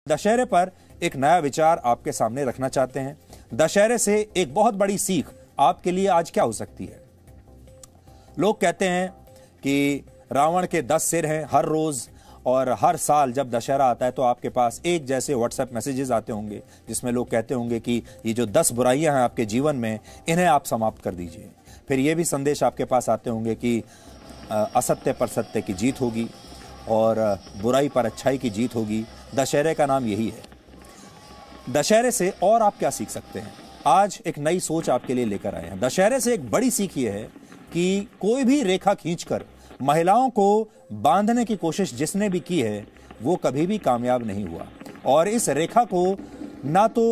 दशहरे पर एक नया विचार आपके सामने रखना चाहते हैं। दशहरे से एक बहुत बड़ी सीख आपके लिए आज क्या हो सकती है? लोग कहते हैं कि रावण के 10 सिर हैं। हर रोज और हर साल जब दशहरा आता है तो आपके पास एक जैसे व्हाट्सएप मैसेजेस आते होंगे जिसमें लोग कहते होंगे कि ये जो 10 बुराइयां हैं आपके जीवन में, इन्हें आप समाप्त कर दीजिए। फिर ये भी संदेश आपके पास आते होंगे कि असत्य पर सत्य की जीत होगी और बुराई पर अच्छाई की जीत होगी। दशहरे का नाम यही है। दशहरे से और आप क्या सीख सकते हैं? आज एक नई सोच आपके लिए लेकर आए हैं। दशहरे से एक बड़ी सीख ये है कि कोई भी रेखा खींचकर महिलाओं को बांधने की कोशिश जिसने भी की है वो कभी भी कामयाब नहीं हुआ। और इस रेखा को ना तो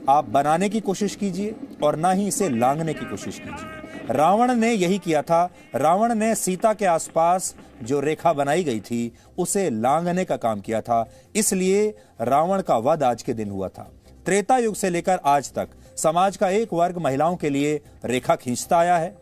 आप बनाने की कोशिश कीजिए और ना ही इसे लांघने की कोशिश कीजिए। रावण ने यही किया था। रावण ने सीता के आसपास जो रेखा बनाई गई थी उसे लांघने का काम किया था। इसलिए रावण का वध आज के दिन हुआ था। त्रेता युग से लेकर आज तक समाज का एक वर्ग महिलाओं के लिए रेखा खींचता आया है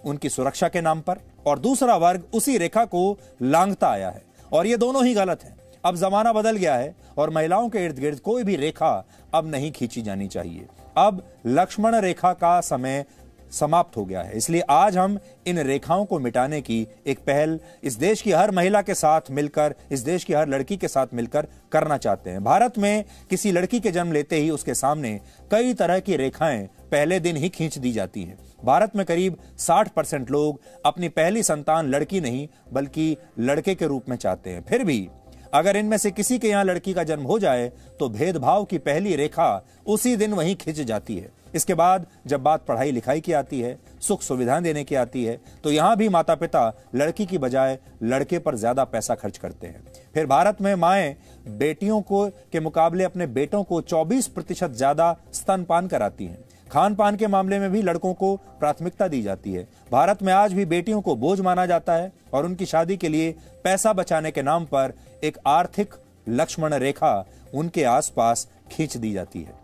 उनकी सुरक्षा के नाम पर, और दूसरा वर्ग उसी रेखा को लांघता आया है। और ये दोनों ही गलत हैं। अब जमाना बदल गया है और महिलाओं के इर्द गिर्द कोई भी रेखा अब नहीं खींची जानी चाहिए। अब लक्ष्मण रेखा का समय समाप्त हो गया है। इसलिए आज हम इन रेखाओं को मिटाने की एक पहल इस देश की हर महिला के साथ मिलकर, इस देश की हर लड़की के साथ मिलकर करना चाहते हैं। भारत में किसी लड़की के जन्म लेते ही उसके सामने कई तरह की रेखाएं पहले दिन ही खींच दी जाती हैं। भारत में करीब 60% लोग अपनी पहली संतान लड़की नहीं बल्कि लड़के के रूप में चाहते हैं। फिर भी अगर इनमें से किसी के यहां लड़की का जन्म हो जाए तो भेदभाव की पहली रेखा उसी दिन वहीं खिंच जाती है। इसके बाद जब बात पढ़ाई लिखाई की आती है, सुख सुविधाएं देने की आती है, तो यहां भी माता पिता लड़की की बजाय लड़के पर ज्यादा पैसा खर्च करते हैं। फिर भारत में माएं बेटियों को के मुकाबले अपने बेटों को 24% ज्यादा स्तनपान कराती हैं। खान पान के मामले में भी लड़कों को प्राथमिकता दी जाती है। भारत में आज भी बेटियों को बोझ माना जाता है और उनकी शादी के लिए पैसा बचाने के नाम पर एक आर्थिक लक्ष्मण रेखा उनके आसपास खींच दी जाती है।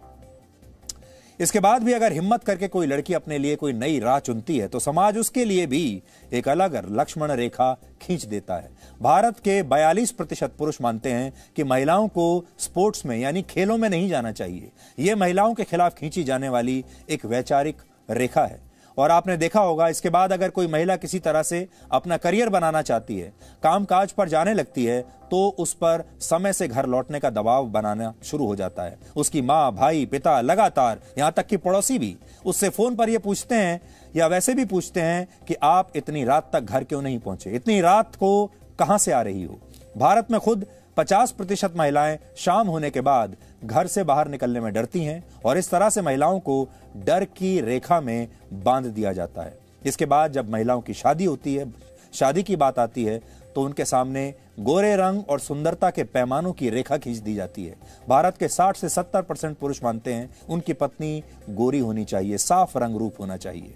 इसके बाद भी अगर हिम्मत करके कोई लड़की अपने लिए कोई नई राह चुनती है तो समाज उसके लिए भी एक अलग लक्ष्मण रेखा खींच देता है। भारत के 42% पुरुष मानते हैं कि महिलाओं को स्पोर्ट्स में यानी खेलों में नहीं जाना चाहिए। यह महिलाओं के खिलाफ खींची जाने वाली एक वैचारिक रेखा है। और आपने देखा होगा, इसके बाद अगर कोई महिला किसी तरह से अपना करियर बनाना चाहती है, कामकाज पर जाने लगती है, तो उस पर समय से घर लौटने का दबाव बनाना शुरू हो जाता है। उसकी माँ, भाई, पिता, लगातार यहाँ तक कि पड़ोसी भी उससे फोन पर यह पूछते हैं या वैसे भी पूछते हैं कि आप इतनी रात तक घर क्यों नहीं पहुंचे, इतनी रात को कहां से आ रही हो। भारत में खुद 50% महिलाएं शाम होने के बाद घर से बाहर निकलने में डरती हैं और इस तरह से महिलाओं को डर की रेखा में बांध दिया जाता है। इसके बाद जब महिलाओं की शादी होती है, शादी की बात आती है, तो उनके सामने गोरे रंग और सुंदरता के पैमानों की रेखा खींच दी जाती है। भारत के 60 से 70% पुरुष मानते हैं उनकी पत्नी गोरी होनी चाहिए, साफ रंग रूप होना चाहिए।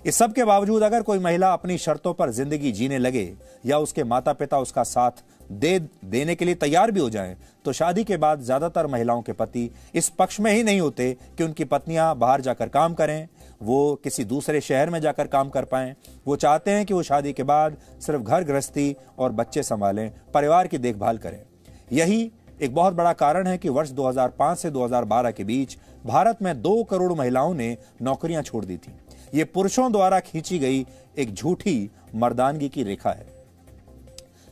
इस सब के बावजूद अगर कोई महिला अपनी शर्तों पर जिंदगी जीने लगे या उसके माता पिता उसका साथ देने के लिए तैयार भी हो जाएं, तो शादी के बाद ज्यादातर महिलाओं के पति इस पक्ष में ही नहीं होते कि उनकी पत्नियां बाहर जाकर काम करें, वो किसी दूसरे शहर में जाकर काम कर पाएं। वो चाहते हैं कि वो शादी के बाद सिर्फ घर गृहस्थी और बच्चे संभालें, परिवार की देखभाल करें। यही एक बहुत बड़ा कारण है कि वर्ष 2005 से 2012 के बीच भारत में 2 करोड़ महिलाओं ने नौकरियां छोड़ दी थी। ये पुरुषों द्वारा खींची गई एक झूठी मर्दानगी की रेखा है।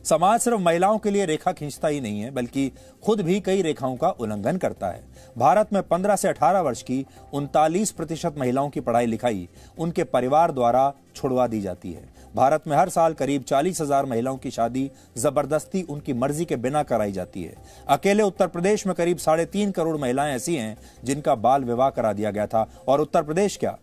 समाज सिर्फ महिलाओं के लिए रेखा खींचता ही नहीं है बल्कि खुद भी कई रेखाओं का उल्लंघन करता है। भारत में 15 से 18 वर्ष की 39% महिलाओं की पढ़ाई लिखाई उनके परिवार द्वारा छुड़वा दी जाती है। भारत में हर साल करीब 40,000 महिलाओं की शादी जबरदस्ती उनकी मर्जी के बिना कराई जाती है। अकेले उत्तर प्रदेश में करीब 3.5 करोड़ महिलाएं ऐसी हैं जिनका बाल विवाह करा दिया गया था। और उत्तर प्रदेश क्या,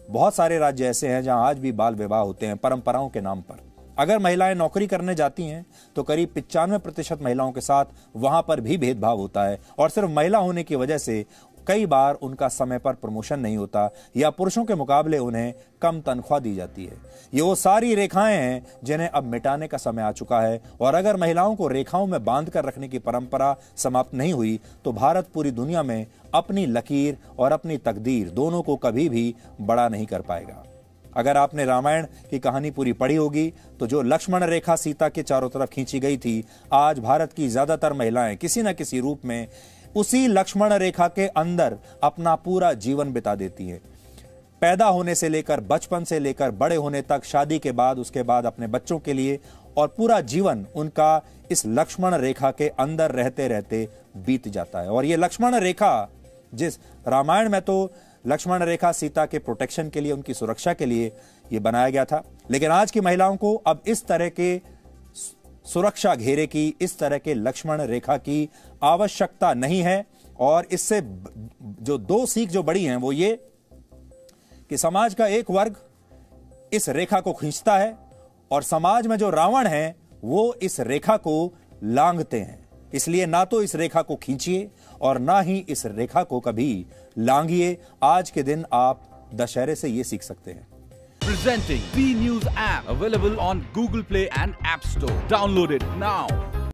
बहुत सारे राज्य ऐसे हैं जहां आज भी बाल विवाह होते हैं परंपराओं के नाम पर। अगर महिलाएं नौकरी करने जाती हैं तो करीब 95% महिलाओं के साथ वहां पर भी भेदभाव होता है और सिर्फ महिला होने की वजह से कई बार उनका समय पर प्रमोशन नहीं होता या पुरुषों के मुकाबले उन्हें कम तनख्वाह दी जाती है। ये वो सारी रेखाएं हैं जिन्हें अब मिटाने का समय आ चुका है। और अगर महिलाओं को रेखाओं में बांध कर रखने की परंपरा समाप्त नहीं हुई तो भारत पूरी दुनिया में अपनी लकीर और अपनी तकदीर दोनों को कभी भी बड़ा नहीं कर पाएगा। अगर आपने रामायण की कहानी पूरी पढ़ी होगी तो जो लक्ष्मण रेखा सीता के चारों तरफ खींची गई थी, आज भारत की ज्यादातर महिलाएं किसी न किसी रूप में उसी लक्ष्मण रेखा के अंदर अपना पूरा जीवन बिता देती हैं। पैदा होने से लेकर, बचपन से लेकर बड़े होने तक, शादी के बाद, उसके बाद अपने बच्चों के लिए, और पूरा जीवन उनका इस लक्ष्मण रेखा के अंदर रहते रहते बीत जाता है। और ये लक्ष्मण रेखा, जिस रामायण में तो लक्ष्मण रेखा सीता के प्रोटेक्शन के लिए, उनकी सुरक्षा के लिए यह बनाया गया था, लेकिन आज की महिलाओं को अब इस तरह के सुरक्षा घेरे की, इस तरह के लक्ष्मण रेखा की आवश्यकता नहीं है। और इससे जो दो सीख जो बड़ी हैं वो ये कि समाज का एक वर्ग इस रेखा को खींचता है और समाज में जो रावण है वो इस रेखा को लांघते हैं। इसलिए ना तो इस रेखा को खींचिए और ना ही इस रेखा को कभी लांघिए। आज के दिन आप दशहरे से ये सीख सकते हैं। Presenting B News app, available on Google Play and App Store. Download it now.